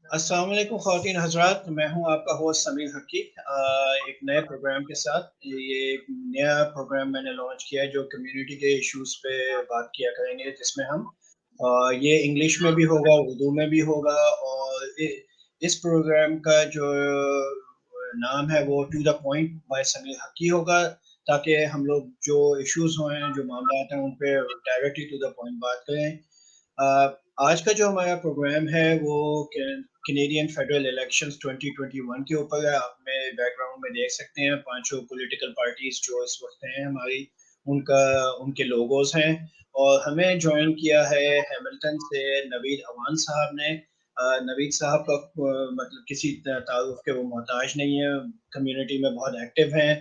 अस्सलाम वालेकुम ख़वातीन हज़रात, मैं हूँ आपका होस्ट समीर हकी। एक नए प्रोग्राम के साथ ये एक नया प्रोग्राम मैंने लॉन्च किया है जो कम्युनिटी के इश्यूज़ पे बात किया करेंगे, जिसमें हम ये इंग्लिश में भी होगा, उर्दू में भी होगा और इस प्रोग्राम का जो नाम है वो to the point by Sameer Haqqi होगा, ताकि हम लोग जो इश्यूज़ हैं, जो मामलात हैं, उन पे डायरेक्टली टू द पॉइंट बात करें। आज का जो हमारा प्रोग्राम है वो कैनेडियन फेडरल इलेक्शंस 2021 के ऊपर है। आप में बैकग्राउंड में देख सकते हैं पांचों पॉलिटिकल पार्टीज जो इस वक्त हैं हमारी, उनका उनके लोगोस हैं। और हमें ज्वाइन किया है हैमिल्टन से नवीद अवान साहब ने। नवीद साहब का मतलब किसी तारुफ के वो मोहताज नहीं है, कम्युनिटी में बहुत एक्टिव हैं,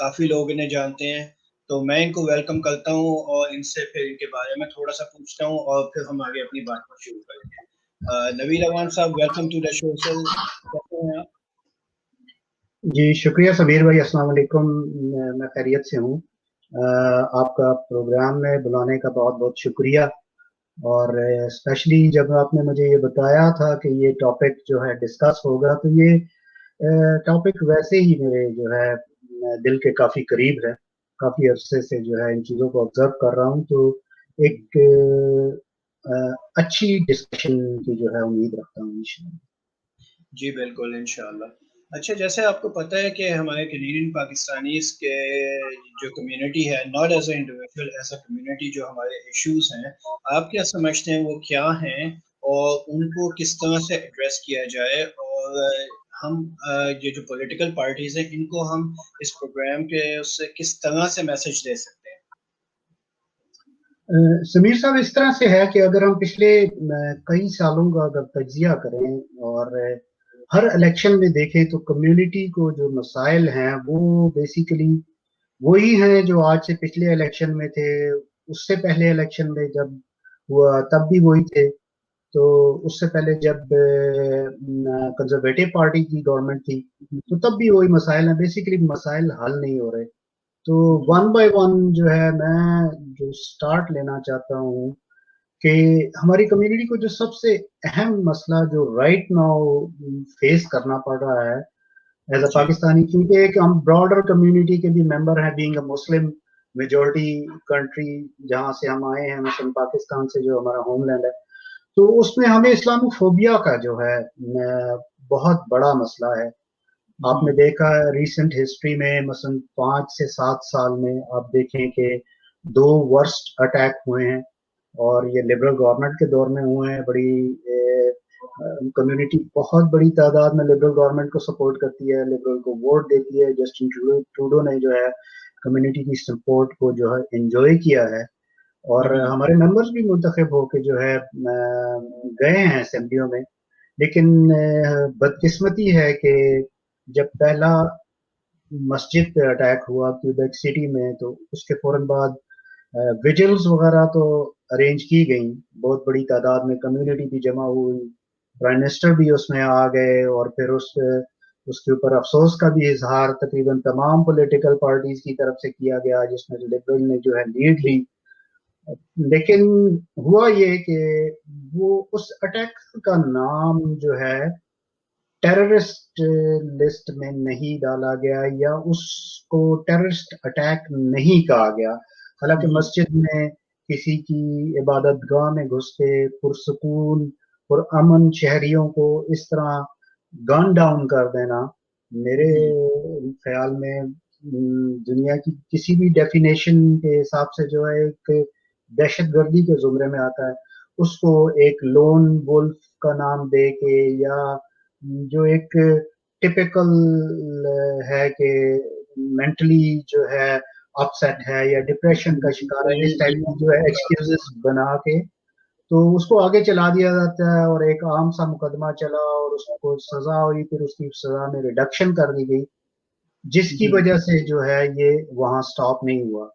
काफ़ी लोग इन्हें जानते हैं। तो मैं इनको वेलकम करता हूँ और इनसे फिर इनके बारे में थोड़ा सा पूछता हूँ और फिर हम आगे अपनी बात को शुरू करेंगे। Naveed Awan sahab, welcome to the show sir, कैसे हैं आप? जी शुक्रिया समीर भाई, अस्सलाम वालेकुम। मैं खैरियत से हूँ। आपका प्रोग्राम में बुलाने का बहुत बहुत शुक्रिया। और स्पेशली जब आपने मुझे ये बताया था कि ये टॉपिक जो है डिस्कस होगा, तो ये टॉपिक वैसे ही मेरे जो है दिल के काफ़ी करीब है। काफ़ी अरसे से जो है इन चीज़ों को ऑब्जर्व कर रहा हूँ, तो एक अच्छी डिस्कशन की जो है उम्मीद रखता हूँ इंशाल्लाह। जी बिल्कुल, इंशाल्लाह। अच्छा, जैसे आपको पता है कि हमारे कैनेडियन पाकिस्तानीज़ के जो कम्युनिटी है, not as a individual, as a community, जो हमारे इश्यूज़ हैं, आप क्या समझते हैं वो क्या हैं और उनको किस तरह से एड्रेस किया जाए? और हम ये जो पॉलिटिकल पार्टीज़ हैं, इनको हम इस प्रोग्राम के उससे किस तरह से मैसेज दे सकते हैं? समीर साहब, इस तरह से है कि अगर हम पिछले कई सालों का अगर तज्जिया करें और हर इलेक्शन में देखें, तो कम्युनिटी को जो मसाइल हैं वो बेसिकली वही हैं जो आज से पिछले इलेक्शन में थे, उससे पहले इलेक्शन में जब हुआ तब भी वही थे। तो उससे पहले जब कंजर्वेटिव पार्टी की गवर्नमेंट थी, तो तब भी वही मसाइल हैं। बेसिकली मसाइल हल नहीं हो रहे। तो वन बाय वन जो है, मैं जो स्टार्ट लेना चाहता हूँ कि हमारी कम्युनिटी को जो सबसे अहम मसला जो राइट नाउ फेस करना पड़ रहा है एज अ जी। पाकिस्तानी, क्योंकि एक हम ब्रॉडर कम्युनिटी के भी मेंबर हैं, being a Muslim majority country जहाँ से हम आए हैं, मुस्लिम पाकिस्तान से जो हमारा होमलैंड है, तो उसमें हमें इस्लामोफोबिया का जो है बहुत बड़ा मसला है। आपने देखा है रिसेंट हिस्ट्री में, मसलन 5 से 7 साल में आप देखें कि 2 वर्स्ट अटैक हुए हैं, और ये लिबरल गवर्नमेंट के दौर में हुए हैं। बड़ी कम्युनिटी बहुत बड़ी तादाद में लिबरल गवर्नमेंट को सपोर्ट करती है, लिबरल को वोट देती है। जस्टिन ट्रूडो ने जो है कम्युनिटी की सपोर्ट को जो है एंजॉय किया है, और हमारे मेंबर्स भी मुंतखब होके जो है गए हैं असेंबलियों में। लेकिन बदकिस्मती है कि जब पहला मस्जिद पे अटैक हुआ क्यूबेक सिटी में, तो उसके फौरन बाद विजिल्स वगैरह तो अरेंज की गई, बहुत बड़ी तादाद में कम्युनिटी भी जमा हुई, प्राइम मिनिस्टर भी उसमें आ गए, और फिर उसके ऊपर अफसोस का भी इजहार तकरीबन तमाम पॉलिटिकल पार्टीज की तरफ से किया गया, जिसमें लिबरल ने जो है लीड ली। लेकिन हुआ ये कि वो उस अटैक का नाम जो है टेररिस्ट लिस्ट में नहीं डाला गया, या उसको टेररिस्ट अटैक नहीं कहा गया। हालांकि मस्जिद में किसी की इबादत गाह में घुस के पुरसकून और अमन शहरियों को इस तरह गन डाउन कर देना, मेरे ख्याल में दुनिया की किसी भी डेफिनेशन के हिसाब से जो है एक दहशतगर्दी के जुमरे में आता है। उसको एक लोन वुल्फ का नाम दे के, या जो एक टिपिकल है कि मेंटली जो है अपसेट है या डिप्रेशन का शिकार है, इस टाइप की जो है एक्सक्यूजेस बना के तो उसको आगे चला दिया जाता है, और एक आम सा मुकदमा चला और उसको सजा हुई, फिर उसकी सजा में रिडक्शन कर दी गई, जिसकी वजह से जो है ये वहां स्टॉप नहीं हुआ।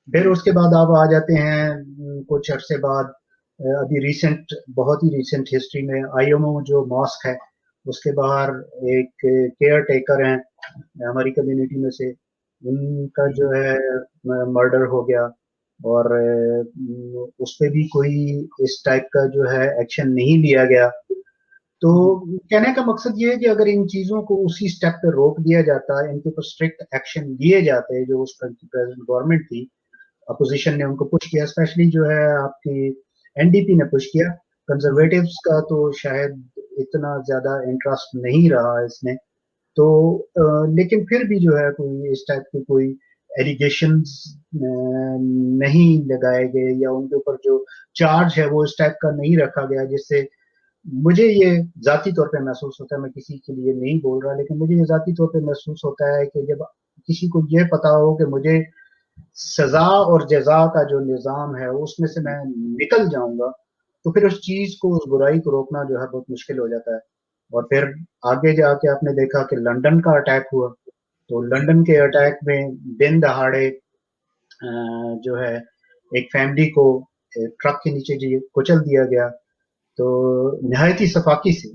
फिर उसके बाद आप आ जाते हैं कुछ अरसे बाद, अभी रिसेंट, बहुत ही रिसेंट हिस्ट्री में आईएमओ जो मॉस्क है उसके बाहर एक केयर टेकर हैं हमारी कम्युनिटी में से, उनका जो है मर्डर हो गया, और उस पे भी कोई इस टाइप का जो है एक्शन नहीं लिया गया। تو कहने का मकसद ये है कि अगर इन चीजों को उसी स्टेप पे रोक दिया जाता, इनके ऊपर स्ट्रिक्ट एक्शन लिए जाते, जो उस प्रेजेंट गवर्नमेंट थी, अपोजिशन ने उनको पुश किया, स्पेशली जो है आपकी एनडीपी ने पुश किया, कंजर्वेटिव्स का तो शायद इतना ज्यादा इंटरेस्ट नहीं रहा इसमें, तो लेकिन फिर भी जो है कोई इस टाइप की कोई एलिगेशंस नहीं लगाए गए, या उनके ऊपर जो चार्ज है वो इस टाइप का नहीं रखा गया, जिससे मुझे ये जाती तौर पे महसूस होता है, मैं किसी के लिए नहीं बोल रहा, लेकिन मुझे ये जाती तौर पे महसूस होता है कि जब किसी को ये पता हो कि मुझे सजा और जजा का जो निज़ाम है उसमें से मैं निकल जाऊंगा, तो फिर उस चीज को, उस बुराई को रोकना जो है बहुत मुश्किल हो जाता है। और फिर आगे जाके आपने देखा कि लंदन का अटैक हुआ, तो लंदन के अटैक में दिन दहाड़े जो है एक फैमिली को ट्रक के नीचे जो कुचल दिया गया, तो नहायत ही सफाकी से,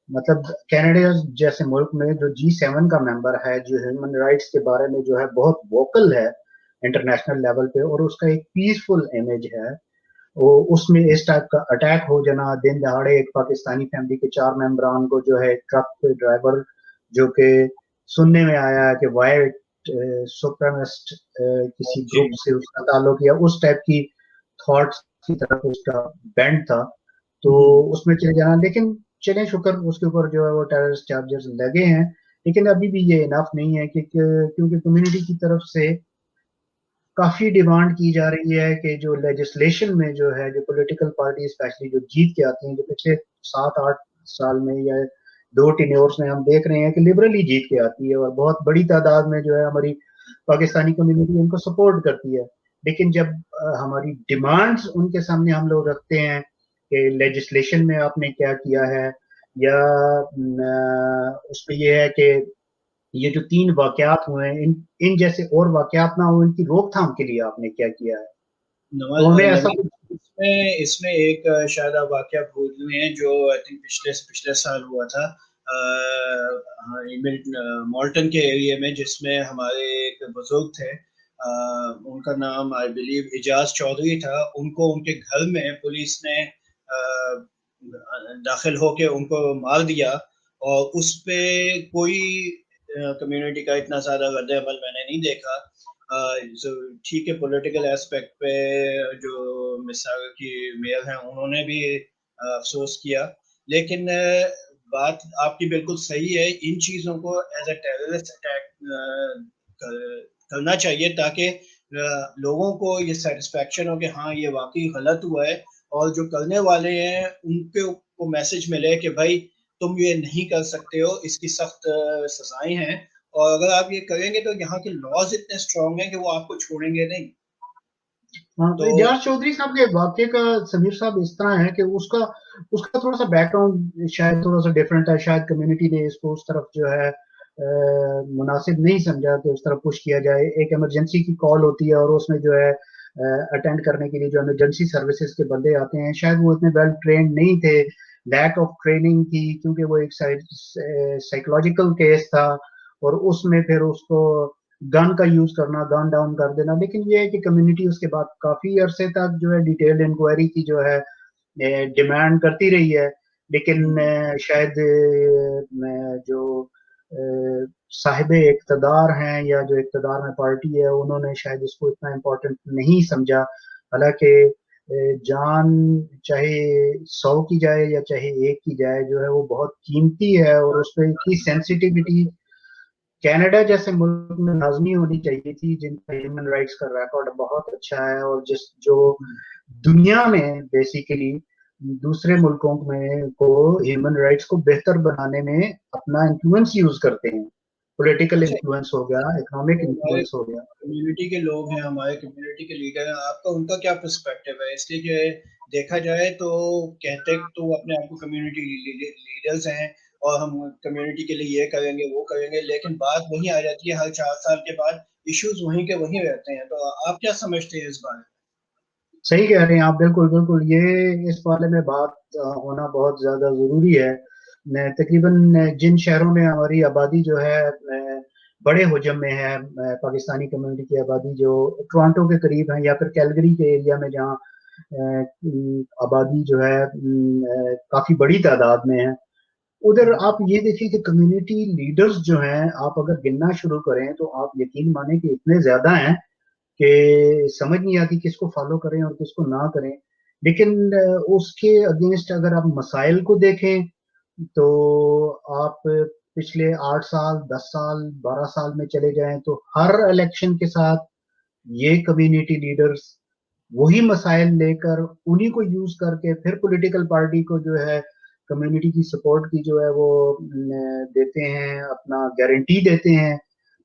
मतलब कनाडा जैसे मुल्क में जो G7 का मेंबर है, जो ह्यूमन राइट्स के बारे में जो है बहुत वोकल है इंटरनेशनल लेवल पे, और उसका एक पीसफुल इमेज है, वो उसमें इस टाइप का अटैक हो जाना दिन दहाड़े, एक पाकिस्तानी फैमिली के 4 मेंबरान को जो है ट्रक के ड्राइवर, जो कि सुनने में आया है कि वाइट सुप्रीमिस्ट किसी ग्रुप से उसका ताल्लुक, या उस टाइप की थॉट्स की तरफ उसका बैंड था, तो उसमें चले जाना। लेकिन चले शुक्र, उसके ऊपर जो है वो टेररिस्ट चार्जेस लगे हैं, लेकिन अभी भी ये इनफ नहीं है कि क्योंकि कम्युनिटी की तरफ से काफी डिमांड की जा रही है कि जो लेजिस्लेशन में जो है, जो पॉलिटिकल पार्टी स्पेशली जो जीत के आती हैं, जो पिछले 7-8 साल में या 2 टेन्योर्स में हम देख रहे हैं कि लिबरली जीत के आती है, और बहुत बड़ी तादाद में जो है हमारी पाकिस्तानी कम्युनिटी उनको सपोर्ट करती है। लेकिन जब हमारी डिमांड्स उनके सामने हम लोग रखते हैं कि लेजिस्लेशन में आपने क्या किया है, या उसमें ये है कि ये जो 3 वाकयात हुए हैं, इन जैसे और वाकयात ना हो, इनकी रोकथाम के लिए आपने क्या किया है, तो हमें ऐसा इसमें एक शायद आप वाकया भूल हुए हैं जो आई थिंक पिछले साल हुआ था मॉल्टन के एरिया में, जिसमें हमारे एक बुजुर्ग थे, उनका नाम आई बिलीव इजाज चौधरी था। उनको उनके घर में पुलिस ने दाखिल होके उनको मार दिया, और उस पे कोई कम्युनिटी का इतना ज्यादा रद्द अमल मैंने नहीं देखा। ठीक है, पॉलिटिकल एस्पेक्ट पे जो मिसाल की मेयर हैं उन्होंने भी अफसोस किया, लेकिन बात आपकी बिल्कुल सही है, इन चीज़ों को एज अ टेररिस्ट अटैक करना चाहिए, ताकि लोगों को ये सेटिस्फेक्शन हो कि हाँ ये वाकई गलत हुआ है, और जो करने वाले हैं उनके को मैसेज मिले कि भाई तुम ये नहीं कर सकते हो, इसकी सख्त सजाएं हैं, और अगर आप ये करेंगे तो यहाँ के लॉज इतने स्ट्रांग हैं कि वो आपको छोड़ेंगे नहीं। हाँ, तो इजाज चौधरी साहब के वाक्य का समीर साहब इस तरह है कि उसका थोड़ा सा बैकग्राउंड शायद थोड़ा सा डिफरेंट है, शायद कम्युनिटी ने इसको उस तरफ जो है मुनासिब नहीं समझा कि उस तरफ पुश किया जाए। एक इमरजेंसी की कॉल होती है और उसमें जो है अटेंड करने के लिए जो इमरजेंसी सर्विसेज के बंदे आते हैं, शायद वो इतने वेल ट्रेंड नहीं थे, लैक ऑफ ट्रेनिंग थी, क्योंकि वो एक साइकोलॉजिकल केस था, और उसमें फिर उसको गन का यूज करना, गन डाउन कर देना। लेकिन ये है कि कम्युनिटी उसके बाद काफी अरसे तक जो है डिटेल्ड इंक्वायरी की जो है डिमांड करती रही है, लेकिन शायद जो साहिब इक़्तिदार हैं या जो इक़्तिदार में पार्टी है, उन्होंने शायद इसको इतना इम्पोर्टेंट नहीं समझा। हालांकि जान चाहे 100 की जाए या चाहे 1 की जाए, जो है वो बहुत कीमती है, और उस पर इतनी सेंसिटिविटी कनाडा जैसे मुल्क में लाजमी होनी चाहिए थी, जिनका ह्यूमन राइट्स का रिकॉर्ड बहुत अच्छा है, और जो दुनिया में बेसिकली दूसरे मुल्कों में को ह्यूमन राइट्स को बेहतर बनाने में अपना इन्फ्लुएंस यूज करते हैं। पॉलिटिकल इन्फ्लुएंस हो गया, इकोनॉमिक इन्फ्लुएंस हो गया। कम्युनिटी के लोग हैं, हमारे कम्युनिटी के लीडर हैं, आपका उनका क्या पर्सपेक्टिव है? इसलिए कि देखा जाए तो कहते तो अपने आप को कम्युनिटी लीडर्स हैं और हम कम्युनिटी के लिए ये करेंगे वो करेंगे, लेकिन बात वहीं आ जाती है, हर 4 साल के बाद इश्यूज वहीं के वहीं रहते हैं। तो आप क्या समझते हैं इस बारे में? सही कह रहे हैं आप, बिल्कुल बिल्कुल, ये इस बारे में बात होना बहुत ज्यादा जरूरी है। तकरीबन जिन शहरों में हमारी आबादी जो है बड़े हुजम में है, पाकिस्तानी कम्युनिटी की आबादी जो टोरंटो के करीब है, या फिर कैलगरी के एरिया में जहाँ आबादी जो है काफी बड़ी तादाद में है, ادھر آپ یہ دیکھیں کہ کمیونٹی لیڈرز جو ہیں آپ اگر گننا شروع کریں تو آپ یقین مانیں کہ اتنے زیادہ ہیں کہ سمجھ نہیں آتی کس کو فالو کریں اور کس کو نہ کریں. لیکن اس کے اگینسٹ اگر آپ مسائل کو دیکھیں تو آپ پچھلے 8 سال 10 سال 12 سال میں چلے جائیں تو ہر الیکشن کے ساتھ یہ کمیونٹی لیڈرز وہی مسائل لے کر انہی کو یوز کر کے پھر پولیٹیکل پارٹی کو جو ہے کمیونٹی کی سپورٹ کی جو ہے وہ دیتے ہیں, اپنا گارنٹی دیتے ہیں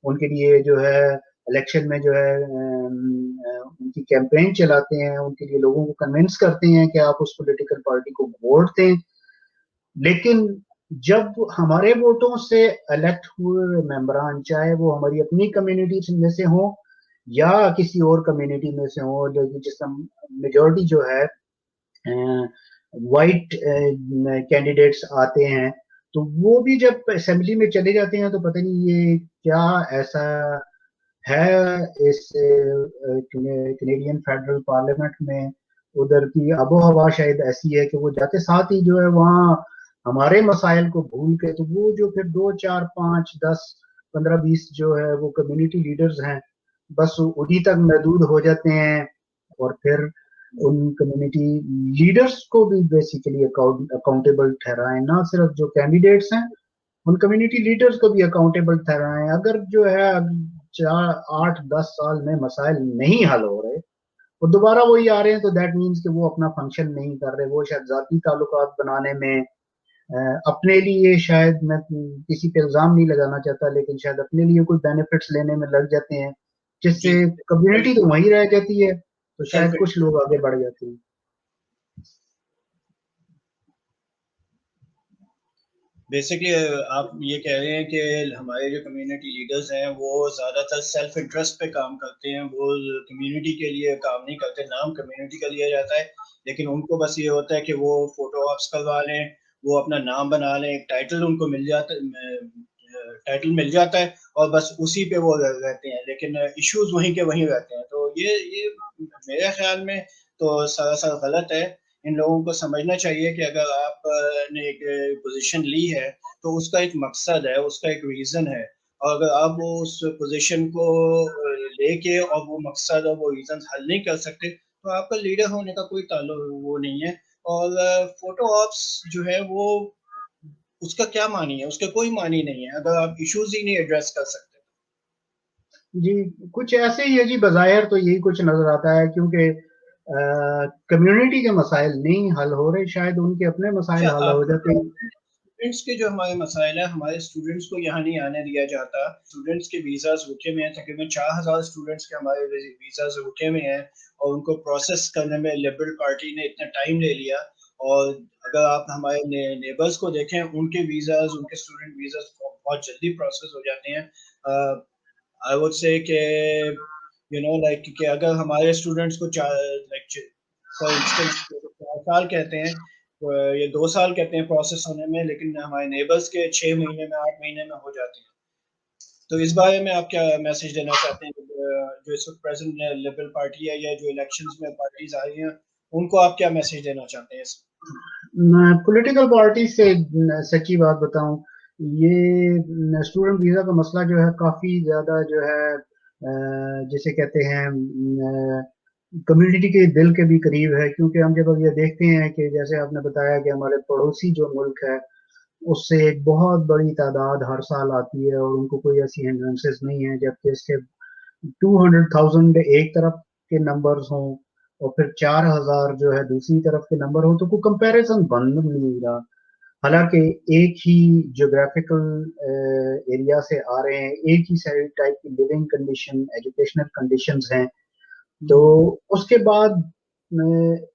ان کے لیے جو ہے الیکشن میں جو ہے ان کی کیمپین چلاتے ہیں, ان کے لیے لوگوں کو کنونس کرتے ہیں کہ آپ اس پولیٹیکل پارٹی کو ووٹ دیں. لیکن جب ہمارے ووٹوں سے الیکٹ ہوئے ممبران چاہے وہ ہماری اپنی کمیونٹی میں سے ہوں یا کسی اور کمیونٹی میں سے ہوں, جس کا میجورٹی جو ہے وائٹ کینڈیڈیٹس آتے ہیں, تو وہ بھی جب اسمبلی میں چلے جاتے ہیں تو پتہ نہیں یہ کیا ایسا ہے اس کینیڈین فیڈرل پارلیمنٹ میں, ادھر کی آب و ہوا شاید ایسی ہے کہ وہ جاتے ساتھ ہی جو ہے وہاں ہمارے مسائل کو بھول کے تو وہ جو پھر 2 4 5 10 15 20 جو ہے وہ کمیونٹی لیڈرز ہیں بس انہی تک محدود ہو جاتے ہیں. اور پھر ان کمیونٹی لیڈرز کو بھی بیسیکلی اکاؤنٹیبل ٹھہرائیں, نہ صرف جو کینڈیڈیٹس ہیں ان کمیونٹی لیڈرز کو بھی اکاؤنٹیبل ٹھہرائیں. اگر جو ہے 8 10 سال میں مسائل نہیں حل ہو رہے اور دوبارہ وہی آ رہے ہیں تو دیٹ مینس کہ وہ اپنا فنکشن نہیں کر رہے, وہ شاید ذاتی تعلقات بنانے میں اپنے لیے, شاید میں کسی پہ الزام نہیں لگانا چاہتا لیکن شاید اپنے لیے کوئی بینیفٹس لینے میں لگ جاتے ہیں جس جی سے کمیونٹی تو وہیں رہ جاتی ہے, تو سیلف. شاید کچھ لوگ آگے بڑھ جاتے ہیں. بیسکلی آپ یہ کہہ رہے ہیں کہ ہمارے جو کمیونٹی لیڈرز ہیں وہ زیادہ تر سیلف انٹرسٹ پہ کام کرتے ہیں, وہ کمیونٹی کے لیے کام نہیں کرتے. نام کمیونٹی کا لیا جاتا ہے لیکن ان کو بس یہ ہوتا ہے کہ وہ فوٹو آپس کروا لیں, وہ اپنا نام بنا لیں, ایک ٹائٹل ان کو مل جاتا ہے اور بس اسی پہ وہ رہتے ہیں, لیکن ایشوز وہیں کے وہیں رہتے ہیں. تو یہ میرے خیال میں تو سراسر غلط ہے. ان لوگوں کو سمجھنا چاہیے کہ اگر آپ نے ایک پوزیشن لی ہے تو اس کا ایک مقصد ہے, اس کا ایک ریزن ہے, اور اگر آپ وہ اس پوزیشن کو لے کے اور وہ مقصد اور وہ ریزن حل نہیں کر سکتے تو آپ کا لیڈر ہونے کا کوئی تعلق وہ نہیں ہے. اور فوٹو آپس جو ہے وہ اس کا کیا معنی ہے, اس کا کوئی معنی نہیں ہے اگر آپ ایشوز ہی نہیں ایڈریس کر سکتے. جی کچھ ایسے ہی ہے جی, بظاہر تو یہی کچھ نظر آتا ہے کیونکہ کمیونٹی کے مسائل نہیں حل ہو رہے, شاید ان کے اپنے مسائل اچھا, حل ہو جاتے ہیں. اسٹوڈینٹس کے جو ہمارے مسائل ہیں, ہمارے اسٹوڈینٹس کو یہاں نہیں آنے دیا جاتا. اسٹوڈینٹس کے ویزاز رکے ہوئے ہیں, تقریباً 4000 اسٹوڈینٹس کے ہمارے ویزاز رکے ہوئے ہیں اور ان کو پروسیس کرنے میں لبرل پارٹی نے اتنا ٹائم لے لیا. اور اگر آپ ہمارے نیبرز کو دیکھیں ان کے ویزاز, ان کے اسٹوڈنٹ ویزاز بہت جلدی پروسیس ہو جاتے ہیں. آئی وڈ سے کہ لائک کہ اگر ہمارے اسٹوڈینٹس کو فار انسٹنس 4 سال کہتے ہیں یہ 2 سال کہتے ہیں پروسیس ہونے میں, لیکن ہمارے نیبرز کے 6 مہینے میں 8 مہینے میں ہو جاتے ہیں. تو اس بارے میں آپ کیا میسج دینا چاہتے ہیں جو اس وقت پریزنٹ لبرل پارٹی ہے یا جو الیکشنز میں پارٹیز آ رہی ہیں ان کو آپ کیا میسج دینا چاہتے ہیں؟ میں پولیٹیکل پارٹی سے سچی بات بتاؤں, یہ اسٹوڈنٹ ویزا کا مسئلہ جو ہے کافی زیادہ جو ہے جسے کہتے ہیں کمیونٹی کے دل کے بھی قریب ہے, کیونکہ ہم جب اب یہ دیکھتے ہیں کہ جیسے آپ نے بتایا کہ ہمارے پڑوسی جو ملک ہے اس سے ایک بہت بڑی تعداد ہر سال آتی ہے اور ان کو کوئی ایسی ہنڈرنسز نہیں ہے, جبکہ اس کے 200,000 ایک طرف کے نمبرز ہوں اور پھر 4000 جو ہے دوسری طرف کے نمبر ہوں, تو کوئی کمپیریزن بن نہیں رہا. حالانکہ ایک ہی جیوگرافیکل ایریا سے آ رہے ہیں, ایک ہی ٹائپ کی لیونگ کنڈیشن, ایجوکیشنل کنڈیشنز ہیں, تو اس کے بعد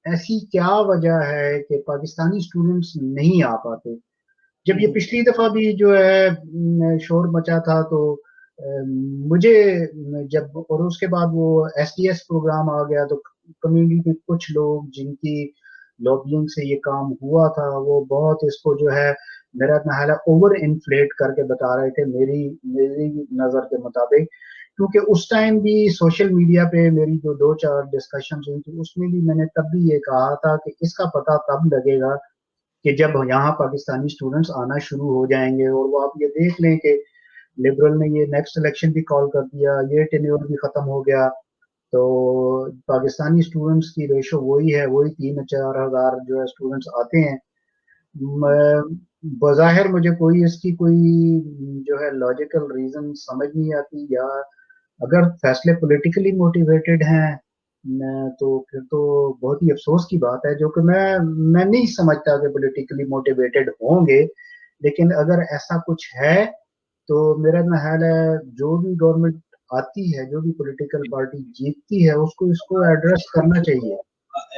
ایسی کیا وجہ ہے کہ پاکستانی اسٹوڈنٹس نہیں آ پاتے. جب یہ پچھلی دفعہ بھی جو ہے شور مچا تھا تو مجھے جب, اور اس کے بعد وہ ایس ٹی ایس پروگرام آ گیا تو کمیونٹی کے کچھ لوگ جن کی لابینگ سے یہ کام ہوا تھا وہ بہت اس کو جو ہے میرا خیال ہے اوور انفلیٹ کر کے بتا رہے تھے میری نظر کے مطابق, کیونکہ اس ٹائم بھی سوشل میڈیا پہ میری جو 2 4 ڈسکشنز ہوئی تھی اس میں بھی میں نے تب بھی یہ کہا تھا کہ اس کا پتہ تب لگے گا کہ جب یہاں پاکستانی اسٹوڈنٹس آنا شروع ہو جائیں گے اور وہ آپ یہ دیکھ لیں کہ لبرل نے یہ نیکسٹ الیکشن بھی کال کر دیا, یہ ٹینیور بھی ختم ہو گیا, تو پاکستانی اسٹوڈنٹس کی ریشو وہی ہے, وہی 3-4 ہزار جو ہے اسٹوڈنٹس آتے ہیں. بظاہر مجھے کوئی اس کی کوئی جو ہے لاجیکل ریزن سمجھ نہیں آتی, یا اگر فیصلے پولیٹیکلی موٹیویٹڈ ہیں تو پھر تو بہت ہی افسوس کی بات ہے, جو کہ میں نہیں سمجھتا کہ پولیٹیکلی موٹیویٹڈ ہوں گے. لیکن اگر ایسا کچھ ہے تو میرا خیال ہے جو بھی گورنمنٹ آتی ہے, جو بھی پولیٹیکل پارٹی جیتتی ہے, اس کو ایڈریس کرنا چاہیے.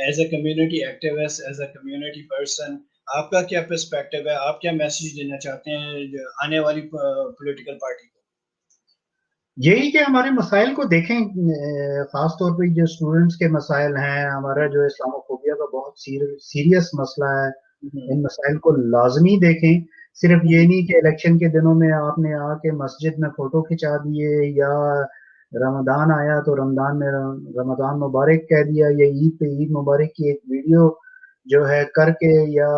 As a community activist, as a community person, آپ کا کیا پرسپیکٹو ہے, آپ کیا میسج دینا چاہتے ہیں آنے والی پولیٹیکل پارٹی کو؟ یہی کہ ہمارے مسائل کو دیکھیں, خاص طور پہ جو اسٹوڈنٹس کے مسائل ہیں, ہمارا جو اسلاموفوبیا کا بہت سیریس مسئلہ ہے, ان مسائل کو لازمی دیکھیں. صرف یہ نہیں کہ الیکشن کے دنوں میں آپ نے آ کے مسجد میں فوٹو کھچا دیے, یا رمضان آیا تو رمضان میں رمضان مبارک کہہ دیا, یا عید پہ عید مبارک کی ایک ویڈیو جو ہے کر کے, یا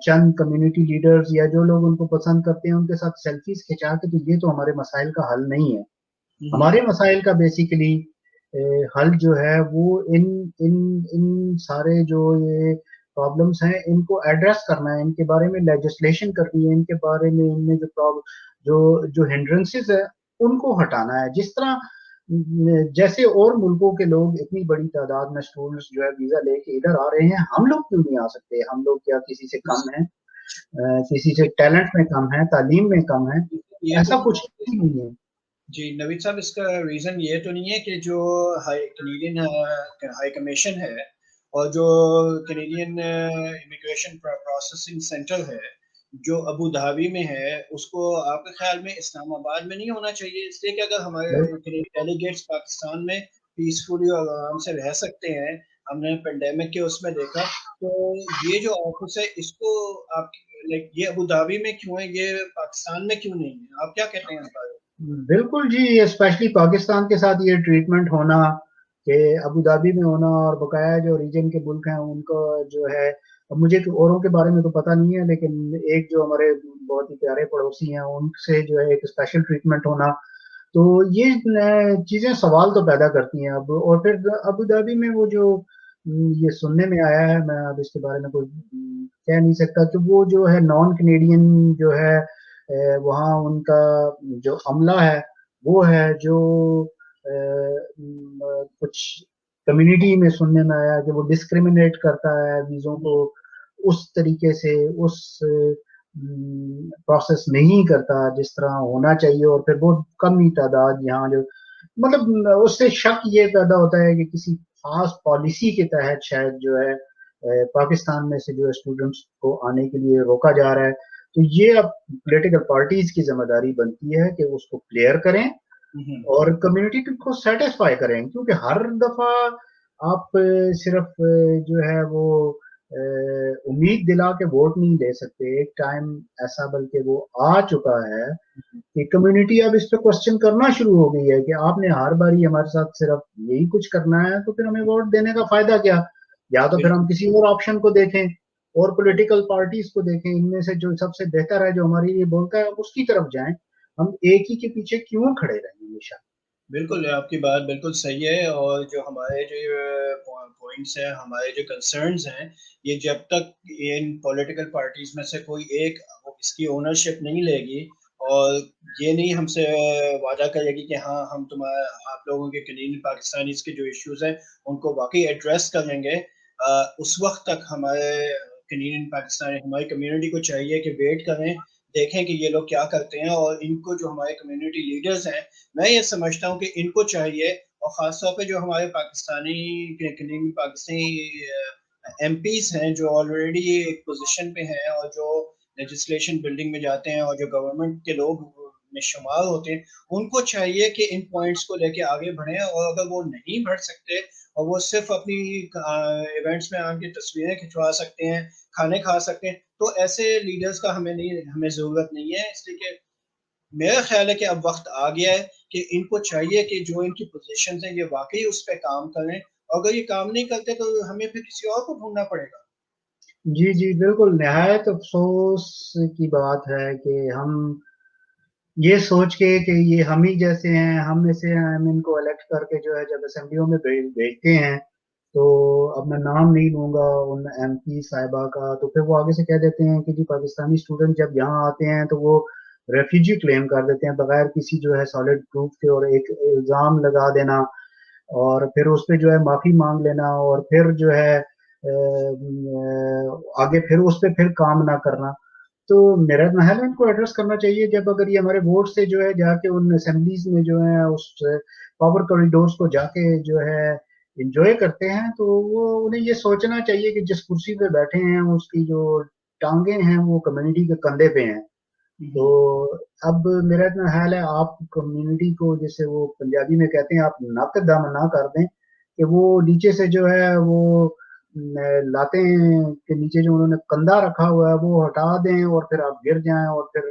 چند کمیونٹی لیڈرز یا جو لوگ ان کو پسند کرتے ہیں ان کے ساتھ سیلفیز کھچا کے, تو یہ تو ہمارے مسائل کا حل نہیں ہے. ہمارے مسائل کا بیسیکلی حل جو ہے وہ ان سارے جو یہ پرابلمس ہیں ان کو ایڈریس کرنا ہے, ان کے بارے میں لیجسلیشن کرنی ہے, ان کے بارے میں ان میں جو ہنڈرنسز ہے ان کو ہٹانا ہے. جس طرح جیسے اور ملکوں کے لوگ اتنی بڑی تعداد میں اسٹوڈنٹس جو ہے ویزا لے کے ادھر آ رہے ہیں, ہم لوگ کیوں نہیں آ سکتے؟ ہم لوگ کیا کسی سے کم ہیں؟ کسی سے ٹیلنٹ میں کم ہے, تعلیم میں کم ہے؟ یہ تو ایسا کچھ نہیں ہے. جی نوید صاحب, اس کا ریزن یہ تو نہیں ہے کہ جو کینیڈین ہائی کمیشن ہے اور جو کینیڈین امیگریشن پروسیسنگ سینٹر ہے جو ابو دھابی میں ہے, اس کو آپ کے خیال میں اسلام آباد میں نہیں ہونا چاہیے؟ اس لیے کہ اگر ہمارے ڈیلیگیٹس پاکستان میں پیسفلی اور آرام سے رہ سکتے ہیں, ہم نے پینڈیمک کے اس میں دیکھا, تو یہ جو آفس ہے اس کو آپ لائک یہ ابو دھابی میں کیوں ہے, یہ پاکستان میں کیوں نہیں ہے؟ آپ کیا کہتے ہیں اس بارے میں؟ بالکل جی, اسپیشلی پاکستان کے ساتھ یہ ٹریٹمنٹ ہونا کہ ابو دھابی میں ہونا, اور بقایا جو ریجن کے ملک ہیں ان کو جو ہے, اب مجھے اوروں کے بارے میں تو پتہ نہیں ہے, لیکن ایک جو ہمارے بہت ہی پیارے پڑوسی ہیں ان سے جو ہے ایک اسپیشل ٹریٹمنٹ ہونا, تو یہ چیزیں سوال تو پیدا کرتی ہیں اب. اور پھر ابو دھابی میں وہ جو یہ سننے میں آیا ہے, میں اب اس کے بارے میں کوئی کہہ نہیں سکتا, کہ وہ جو ہے نان کینیڈین جو ہے وہاں ان کا جو عملہ ہے وہ ہے جو کچھ کمیونٹی میں سننے میں آیا کہ وہ ڈسکریمنیٹ کرتا ہے ویزوں کو, اس طریقے سے اس پروسیس نہیں کرتا جس طرح ہونا چاہیے. اور پھر بہت کم ہی تعداد یہاں جو مطلب اس سے شک یہ پیدا ہوتا ہے کہ کسی خاص پالیسی کے تحت شاید جو ہے پاکستان میں سے جو اسٹوڈنٹس کو آنے کے لیے روکا جا رہا ہے. تو یہ اب پولیٹیکل پارٹیز کی ذمہ داری بنتی ہے کہ اس کو کلیئر کریں اور کمیونٹی کو سیٹسفائی کریں, کیونکہ ہر دفعہ آپ صرف جو ہے وہ امید دلا کے ووٹ نہیں دے سکتے. ایک ٹائم ایسا بلکہ وہ آ چکا ہے کہ کمیونٹی اب اس پہ کوشچن کرنا شروع ہو گئی ہے کہ آپ نے ہر باری ہمارے ساتھ صرف یہی کچھ کرنا ہے, تو پھر ہمیں ووٹ دینے کا فائدہ کیا؟ یا تو پھر ہم کسی اور آپشن کو دیکھیں اور پولیٹیکل پارٹیز کو دیکھیں, ان میں سے جو سب سے بہتر ہے جو ہمارے لیے بولتا ہے اس کی طرف جائیں. ہم ایک ہی کے پیچھے کیوں کھڑے رہیں ہمیشہ؟ بالکل, آپ کی بات بالکل صحیح ہے, اور جو ہمارے جو پوائنٹس ہیں, ہمارے جو کنسرنز ہیں, یہ جب تک ان پولیٹیکل پارٹیز میں سے کوئی ایک اس کی اونرشپ نہیں لے گی اور یہ نہیں ہم سے وعدہ کرے گی کہ ہاں ہم آپ لوگوں کے کینیڈین پاکستانیز کے جو ایشوز ہیں ان کو واقعی ایڈریس کریں گے, اس وقت تک ہمارے کینیڈین پاکستانی ہماری کمیونٹی کو چاہیے کہ ویٹ کریں, دیکھیں کہ یہ لوگ کیا کرتے ہیں. اور ان کو جو ہمارے کمیونٹی لیڈرز ہیں, میں یہ سمجھتا ہوں کہ ان کو چاہیے, اور خاص طور پہ جو ہمارے کینیڈین پاکستانی ایم پیز ہیں جو آلریڈی ایک پوزیشن پہ ہیں اور جو لیجسلیشن بلڈنگ میں جاتے ہیں اور جو گورنمنٹ کے لوگ میں شمار ہوتے ہیں, ان کو چاہیے کہ ان پوائنٹس کو لے کے آگے بڑھیں. اور اگر وہ نہیں بڑھ سکتے اور وہ صرف اپنی ایونٹس میں آ کے تصویریں کھنچوا سکتے ہیں, کھانے کھا سکتے ہیں, تو ایسے لیڈرز کا ہمیں ضرورت نہیں ہے. اس لیے کہ میرا خیال ہے کہ اب وقت آ گیا ہے کہ ان کو چاہیے کہ جو ان کی پوزیشنز ہیں یہ واقعی اس پہ کام کریں, اور اگر یہ کام نہیں کرتے تو ہمیں پھر کسی اور کو ڈھونڈنا پڑے گا. जी जी बिल्कुल, नहायत अफसोस की बात है कि हम ये सोच के कि ये हम ही जैसे हैं, हम में से हैं, हम इनको इलेक्ट करके जो है जब असेंबलियों में भेजते हैं, तो अब मैं नाम नहीं लूंगा उन एमपी साहिबा का, तो फिर वो आगे से कह देते हैं कि जी पाकिस्तानी स्टूडेंट जब यहाँ आते हैं तो वो रेफ्यूजी क्लेम कर देते हैं बगैर किसी जो है सॉलिड प्रूफ के, और एक इल्जाम लगा देना और फिर उस पे जो है माफी मांग लेना और फिर जो है आगे फिर उस पे फिर काम ना करना। तो मेरा महल है इनको एड्रेस करना चाहिए, जब अगर ये हमारे वोट से जो है जाके उन असेंबलीज में जो है उस पावर कॉरिडोर्स को जाके जो है इंजॉय करते हैं, तो वो उन्हें ये सोचना चाहिए कि जिस कुर्सी पे बैठे हैं उसकी जो टांगे हैं वो कम्युनिटी के कंधे पे हैं। तो अब मेरा इतना ख्याल है आप कम्युनिटी को, जैसे वो पंजाबी में कहते हैं, आप नक दम ना कर दें कि वो नीचे से जो है वो लाते हैं कि नीचे जो उन्होंने कंधा रखा हुआ है वो हटा दें और फिर आप गिर जाएं और फिर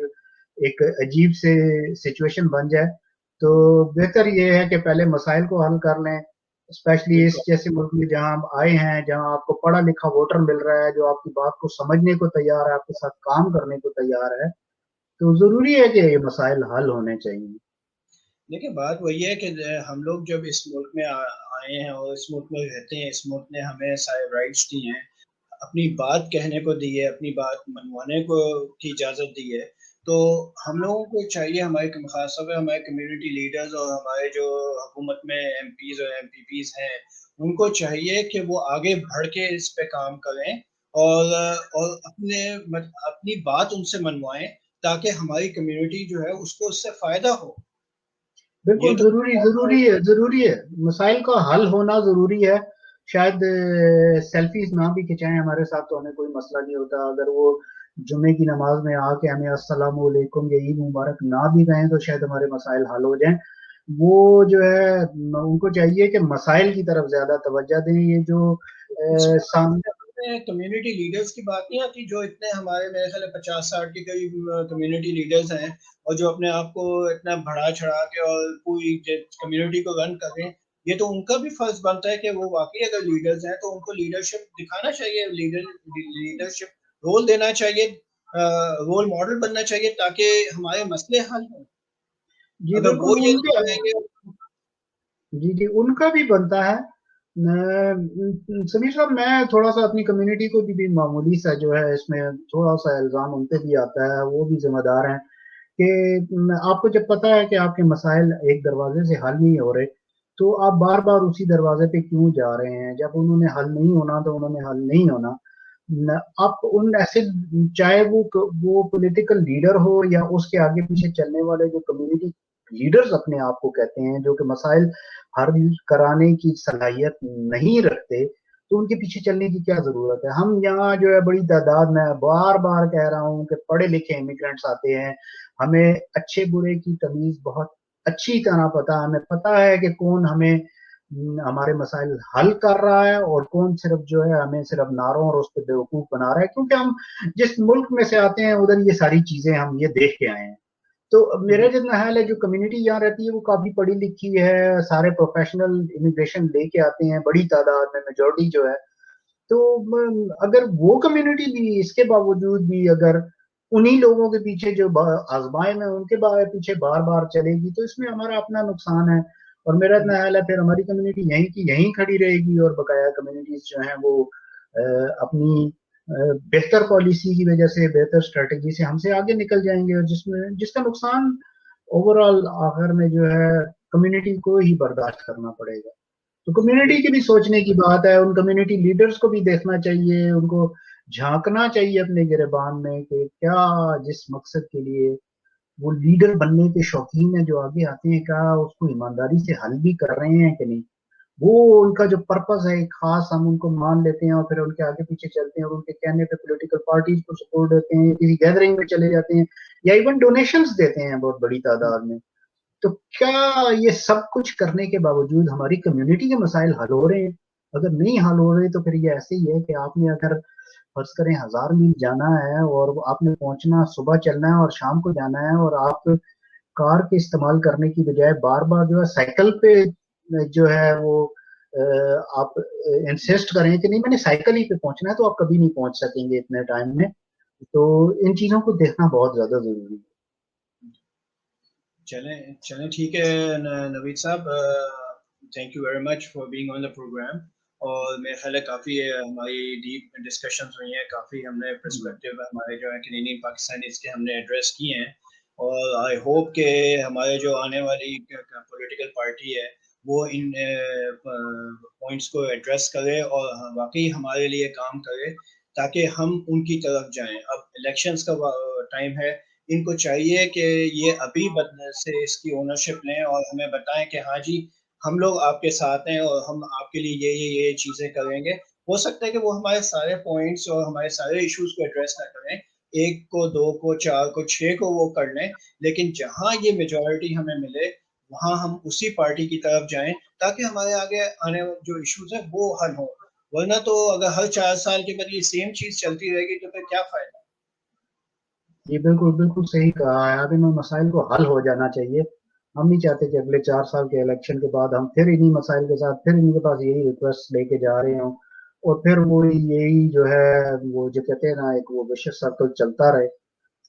एक अजीब से सिचुएशन बन जाए। तो बेहतर ये है कि पहले मसाइल को हल कर लें, स्पेशली इस बिल्कुल। जैसे मुल्क में जहां हम आए हैं, जहां आपको पढ़ा लिखा वोटर मिल रहा है जो आपकी बात को समझने को तैयार है, आपके साथ काम करने को तैयार है, तो जरूरी है कि ये मसाइल हल होने चाहिए। देखिए, बात वही है कि हम लोग जब इस मुल्क में आए हैं और इस मुल्क में रहते हैं, इस मुल्क ने हमें सारे राइट्स दिए हैं, अपनी बात कहने को दी है, अपनी बात मनवाने को की इजाज़त दी है। तो हम लोगों को चाहिए, हमारे ख़ास तौर पे हमारे कम्युनिटी लीडर्स और हमारे जो हुकूमत में एमपीज़ और एमपीपीज़ हैं, उनको चाहिए कि वो आगे बढ़ के इस पे काम करें और अपनी बात उनसे मनवाएँ, ताकि हमारी कम्युनिटी जो है उसको उससे फ़ायदा हो। ये बिल्कुल तो ज़रूरी ज़रूरी है, ज़रूरी है। मसाइल का हल होना ज़रूरी है। शायद सेल्फीज़ ना भी खिंचाएँ हमारे साथ तो हमें कोई मसला नहीं होता। अगर वो जुमे की नमाज़ में आके हमें अस्सलामु अलैकुम या ईद मुबारक ना भी कहें तो शायद हमारे मसाइल हल हो जाएँ। वो जो है उनको चाहिए कि मसाइल की तरफ ज़्यादा तवज्जो दें। ये जो इसमें सामने कम्युनिटी लीडर्स की बात नहीं आती, जो इतने हमारे मेरे ख्याल 50-60 के करीब कम्युनिटी लीडर्स हैं और जो अपने आप को इतना बढ़ा चढ़ा के और पूरी कम्युनिटी को रन कर रहे हैं। ये तो उनका भी फर्ज बनता है कि वो वाकई अगर लीडर्स हैं तो उनको लीडरशिप दिखाना चाहिए, लीडरशिप रोल देना चाहिए, रोल मॉडल बनना चाहिए, ताकि हमारे मसले हल हों। जी अगर वो बिल्कुल ये नहीं उनके करेंगे। जी जी उनका भी बनता है। समीर साहब, मैं थोड़ा सा अपनी कम्युनिटी को भी मामूली सा जो है इसमें थोड़ा सा इल्जाम उन पे भी आता है, वो भी जिम्मेदार हैं कि आपको जब पता है कि आपके मसाइल एक दरवाजे से हल नहीं हो रहे, तो आप बार बार उसी दरवाजे पे क्यों जा रहे हैं? जब उन्होंने हल नहीं होना तो उन्होंने हल नहीं होना। आप उन ऐसे, चाहे वो पॉलिटिकल लीडर हो या उसके आगे पीछे चलने वाले जो कम्युनिटी लीडर्स अपने आप को कहते हैं, जो कि मसाइल हल कराने की सलाहियत नहीं रखते, तो उनके पीछे चलने की क्या जरूरत है? हम यहाँ जो है बड़ी तादाद में बार बार कह रहा हूँ कि पढ़े लिखे इमिग्रेंट्स आते हैं, हमें अच्छे बुरे की तमीज बहुत अच्छी तरह पता, हमें पता है कि कौन हमें हमारे मसाइल हल कर रहा है और कौन सिर्फ जो है हमें सिर्फ नारों और उस पर बेवकूफ बना रहा है, क्योंकि हम जिस मुल्क में से आते हैं उधर ये सारी चीजें हम ये देख के आए हैं। तो मेरा जितना हाल है, जो कम्युनिटी यहाँ रहती है वो काफी पढ़ी लिखी है, सारे प्रोफेशनल इमिग्रेशन लेके आते हैं बड़ी तादाद में, मेजोरिटी जो है। तो अगर वो कम्युनिटी भी इसके बावजूद भी अगर उन्हीं लोगों के पीछे जो आजमाए में उनके पीछे बार बार चलेगी, तो इसमें हमारा अपना नुकसान है। और मेरा इतना ख्याल है फिर हमारी कम्युनिटी यहीं की यहीं खड़ी रहेगी और बकाया कम्युनिटीज जो है वो अपनी बेहतर पॉलिसी की वजह से, बेहतर स्ट्रेटेजी से हमसे आगे निकल जाएंगे, और जिसमें जिसका नुकसान ओवरऑल आखिर में जो है कम्युनिटी को ही बर्दाश्त करना पड़ेगा। तो कम्युनिटी की भी सोचने की बात है, उन कम्युनिटी लीडर्स को भी देखना चाहिए, उनको झांकना चाहिए अपने गिरबान में कि क्या जिस मकसद के लिए वो लीडर बनने के शौकीन है जो आगे आते हैं, क्या उसको ईमानदारी से हल भी कर रहे हैं कि नहीं। वो उनका जो पर्पस है एक खास, हम उनको मान लेते हैं और फिर उनके आगे पीछे चलते हैं और उनके कहने पे पॉलिटिकल पार्टीज को सपोर्ट देते हैं, किसी गैदरिंग में चले जाते हैं या इवन डोनेशंस देते हैं बहुत बड़ी तादाद में। तो क्या ये सब कुछ करने के बावजूद हमारी कम्युनिटी के मसाइल हल हो रहे हैं? अगर नहीं हल हो रहे तो फिर ये ऐसे ही है कि आपने अगर फर्ज करें 1000 मील जाना है और आपने पहुंचना, सुबह चलना है और शाम को जाना है, और आप कार के इस्तेमाल करने की बजाय बार बार जो है साइकिल पे जो है वो آپ انسسٹ کریں کہ نہیں میں نے سائیکل ہی پہ پہنچنا ہے تو آپ کبھی نہیں پہنچ سکیں گے اتنے ٹائم میں. تو ان چیزوں کو دیکھنا بہت زیادہ ضروری ہے. چلیں ٹھیک ہے Naveed sahab, thank you very much for being on the programme. اور میرے خیال ہے کافی ہماری ڈیپ ڈسکشنز ہوئی ہیں, کافی ہم نے پرسپیکٹیو ہمارے جو ہے کینیڈین پاکستانیز کے ہم نے ایڈریس کیے ہیں. اور آئی ہوپ کہ ہمارے جو آنے والی پولیٹیکل پارٹی ہے وہ ان پوائنٹس کو ایڈریس کرے اور واقعی ہمارے لیے کام کرے تاکہ ہم ان کی طرف جائیں. اب الیکشنز کا ٹائم ہے, ان کو چاہیے کہ یہ ابھی سے اس کی اونرشپ لیں اور ہمیں بتائیں کہ ہاں جی ہم لوگ آپ کے ساتھ ہیں اور ہم آپ کے لیے یہ چیزیں کریں گے. ہو سکتا ہے کہ وہ ہمارے سارے پوائنٹس اور ہمارے سارے ایشوز کو ایڈریس نہ کریں, 1 کو 2 کو 4 کو 6 کو وہ کر لیں, لیکن جہاں یہ میجورٹی ہمیں ملے وہاں ہم اسی پارٹی کی طرف جائیں تاکہ ہمارے آگے آنے جو ایشوز ہیں وہ حل ہوں. ورنہ تو اگر ہر 4 سال کے بعد یہ سیم چیز چلتی رہے گی تو پھر کیا فائدہ. یہ بالکل صحیح کہا ہے. اب ان مسائل کو حل ہو جانا چاہیے. ہم نہیں چاہتے کہ اگلے 4 سال کے الیکشن کے بعد ہم پھر انہی مسائل کے ساتھ پھر ان کے پاس یہی ریکویسٹ لے کے جا رہے ہوں اور پھر وہ یہی جو ہے وہ جو کہتے ہیں نا ایک وہ وشیس سرکل چلتا رہے.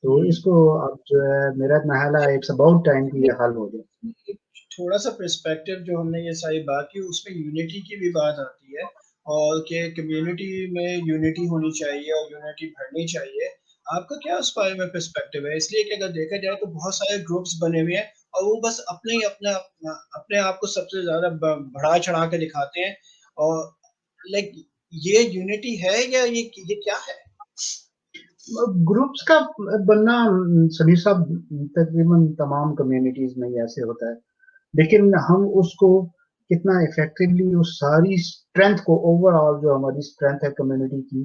تو اس کو اب جو ہے میرا محلہ اٹس اباؤٹ ٹائم کہ یہ حل ہو جائے. تھوڑا سا پرسپیکٹیو جو ہم نے یہ ساری بات کی اس میں یونٹی کی بھی بات آتی ہے اور کہ کمیونٹی میں یونٹی ہونی چاہیے اور یونٹی بڑھنی چاہیے. آپ کا کیا اس بارے میں پرسپیکٹیو ہے؟ اس لیے کہ اگر دیکھا جائے تو بہت سارے گروپس بنے ہوئے ہیں اور وہ بس اپنے آپ کو سب سے زیادہ بڑھا چڑھا کے دکھاتے ہیں. اور لائک یہ یونٹی ہے یا یہ کیا ہے؟ گروپس کا بننا سبھی صاحب تقریباً تمام کمیونٹیز میں ایسے ہوتا ہے, لیکن ہم اس کو کتنا افیکٹولی اس ساری اسٹرینتھ کو اوور آل جو ہماری اسٹرینتھ ہے کمیونٹی کی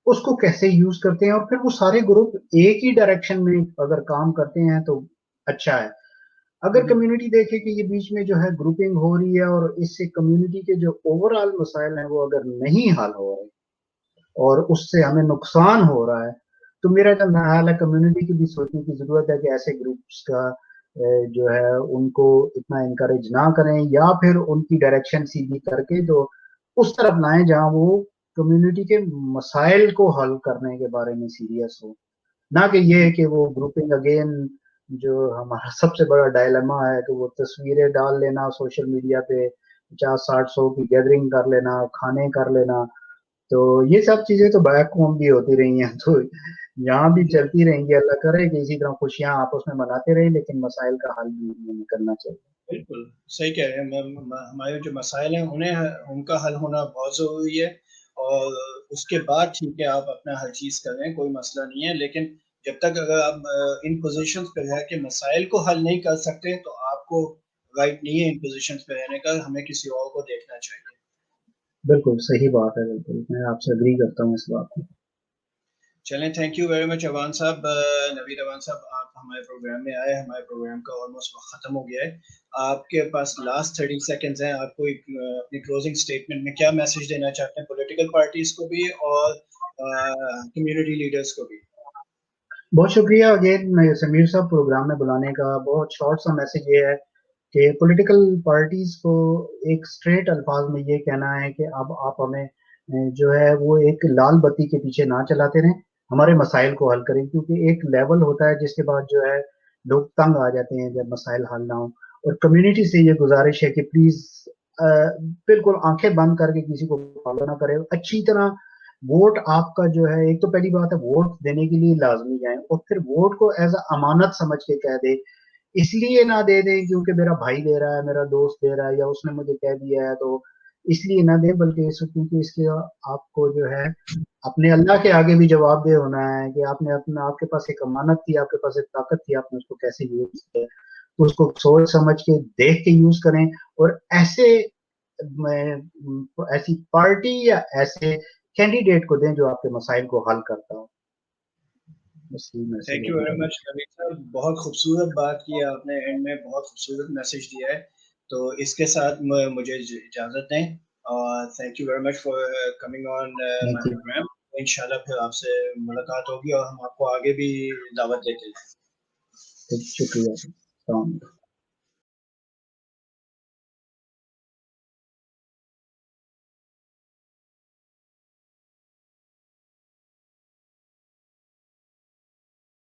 اس کو کیسے یوز کرتے ہیں اور پھر وہ سارے گروپ ایک ہی ڈائریکشن میں اگر کام کرتے ہیں تو اچھا ہے. اگر کمیونٹی دیکھے کہ یہ بیچ میں جو ہے گروپنگ ہو رہی ہے اور اس سے کمیونٹی کے جو اوور آل مسائل ہیں وہ اگر نہیں حل ہو رہے اور اس سے ہمیں نقصان ہو رہا ہے تو میرا خیال ہے کمیونٹی کی بھی سوچنے کی ضرورت ہے کہ ایسے گروپس کا جو ہے ان کو اتنا انکریج نہ کریں یا پھر ان کی ڈائریکشن سیدھی کر کے تو اس طرف لائیں جہاں وہ کمیونٹی کے مسائل کو حل کرنے کے بارے میں سیریس ہو, نہ کہ یہ کہ وہ گروپنگ اگین جو ہمارا سب سے بڑا ڈائلما ہے کہ وہ تصویریں ڈال لینا سوشل میڈیا پہ 50-60-100 کی گیدرنگ کر لینا کھانے کر لینا. تو یہ سب چیزیں تو بیک ہوم بھی ہوتی رہی ہیں تو یہاں بھی چلتی رہیں گی. اللہ کرے کہ اسی طرح خوشیاں آپس میں مناتے رہیں لیکن مسائل کا حل بھی کرنا چاہیے. بالکل صحیح کہہ رہے ہیں. ہمارے جو مسائل ہیں ان کا حل ہونا بہت ضروری ہے اور اس کے بعد ٹھیک ہے آپ اپنا ہر چیز کریں, کوئی مسئلہ نہیں ہے, لیکن جب تک اگر آپ ان پوزیشنز پہ رہ کے مسائل کو حل نہیں کر سکتے تو آپ کو رائٹ نہیں ہے ان پوزیشنز پہ رہنے کا, ہمیں کسی اور کو دیکھنا چاہیے. بالکل صحیح بات ہے, بالکل میں آپ سے اگری کرتا ہوں اس بات کو. چلیں تھینک یو ویری مچ اوان صاحب, نوید اوان صاحب آپ ہمارے پروگرام میں آئے. ہمارے پروگرام کا آلموسٹ وقت ختم ہو گیا ہے. آپ کے پاس لاسٹ 30 سیکنڈز ہیں, آپ کو اپنی کلوزنگ سٹیٹمنٹ میں کیا میسج دینا چاہتے ہیں پولیٹیکل پارٹیز کو بھی اور کمیونٹی لیڈرز کو بھی؟ بہت شکریہ اگین سمیر صاحب پروگرام میں بلانے کا. بہت شارٹ سا میسج یہ ہے کہ پولیٹیکل پارٹیز کو ایک اسٹریٹ الفاظ میں یہ کہنا ہے کہ اب آپ ہمیں جو ہے وہ ایک لال بتی کے پیچھے نہ چلاتے رہیں, ہمارے مسائل کو حل کریں, کیونکہ ایک لیول ہوتا ہے جس کے بعد جو ہے لوگ تنگ آ جاتے ہیں جب مسائل حل نہ ہوں. اور کمیونٹی سے یہ گزارش ہے کہ پلیز بالکل آنکھیں بند کر کے کسی کو فالو نہ کرے. اچھی طرح ووٹ آپ کا جو ہے, ایک تو پہلی بات ہے ووٹ دینے کے لیے لازمی جائیں اور پھر ووٹ کو ایز اے امانت سمجھ کے کہہ دے, اس لیے نہ دے دیں کیونکہ میرا بھائی دے رہا ہے, میرا دوست دے رہا ہے یا اس نے مجھے کہہ دیا ہے تو اس لیے نہ دیں, بلکہ کیونکہ اس کے آپ کو جو ہے اپنے اللہ کے آگے بھی جواب دہ ہونا ہے کہ آپ نے آپ کے پاس ایک امانت تھی, آپ کے پاس ایک طاقت تھی, آپ نے اس کو کیسے یوز کیا. تو اس کو سوچ سمجھ کے دیکھ کے یوز کریں اور ایسی پارٹی یا ایسے کینڈیڈیٹ کو دیں جو آپ کے مسائل کو حل کرتا ہو. تھینک یو ویری مچ نوید صاحب, بہت خوبصورت بات کی ہے آپ نے, اینڈ میں بہت خوبصورت میسج دیا ہے. تو اس کے ساتھ مجھے اجازت دیں اور thank you very much for coming on my programme. انشاءاللہ پھر آپ سے ملاقات ہوگی اور ہم آپ کو آگے بھی دعوت دیتے ہیں. شکریہ.